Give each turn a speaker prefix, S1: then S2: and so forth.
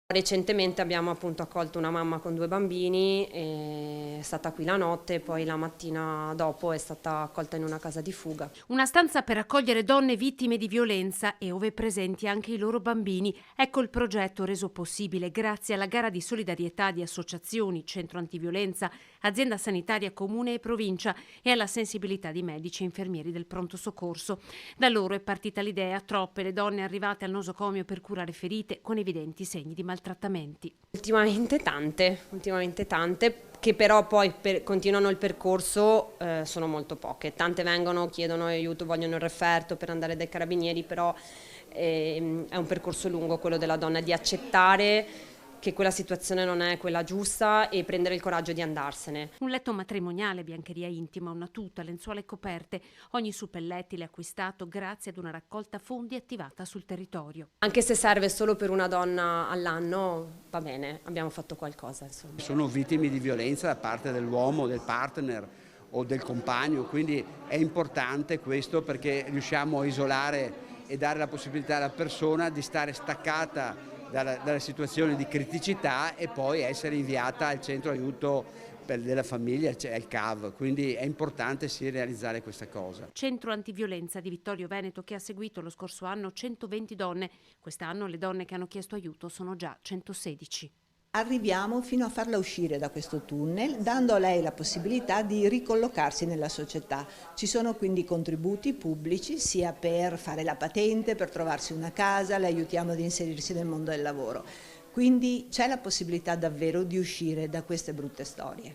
S1: Recentemente abbiamo appunto accolto una mamma con 2 bambini, è stata qui la notte e poi la mattina dopo è stata accolta in una casa di fuga.
S2: Una stanza per accogliere donne vittime di violenza e ove presenti anche i loro bambini. Ecco il progetto reso possibile grazie alla gara di solidarietà di associazioni, centro antiviolenza, azienda sanitaria comune e provincia e alla sensibilità di medici e infermieri del pronto soccorso. Da loro è partita l'idea, troppe le donne arrivate al nosocomio per curare ferite con evidenti segni di maltrattamenti.
S1: Ultimamente tante, che però poi continuano il percorso, sono molto poche. Tante vengono, chiedono aiuto, vogliono il referto per andare dai carabinieri, però è un percorso lungo quello della donna, di accettare che quella situazione non è quella giusta e prendere il coraggio di andarsene.
S2: Un letto matrimoniale, biancheria intima, una tuta, lenzuola e coperte. Ogni suppellettile acquistato grazie ad una raccolta fondi attivata sul territorio.
S1: Anche se serve solo per una donna all'anno, va bene, abbiamo fatto qualcosa, insomma.
S3: Sono vittime di violenza da parte dell'uomo, del partner o del compagno, quindi è importante questo perché riusciamo a isolare e dare la possibilità alla persona di stare staccata dalla situazione di criticità e poi essere inviata al centro aiuto della famiglia, cioè al CAV, quindi è importante sì realizzare questa cosa.
S2: Centro antiviolenza di Vittorio Veneto che ha seguito lo scorso anno 120 donne. Quest'anno le donne che hanno chiesto aiuto sono già 116.
S4: Arriviamo fino a farla uscire da questo tunnel, dando a lei la possibilità di ricollocarsi nella società. Ci sono quindi contributi pubblici sia per fare la patente, per trovarsi una casa, le aiutiamo ad inserirsi nel mondo del lavoro. Quindi c'è la possibilità davvero di uscire da queste brutte storie.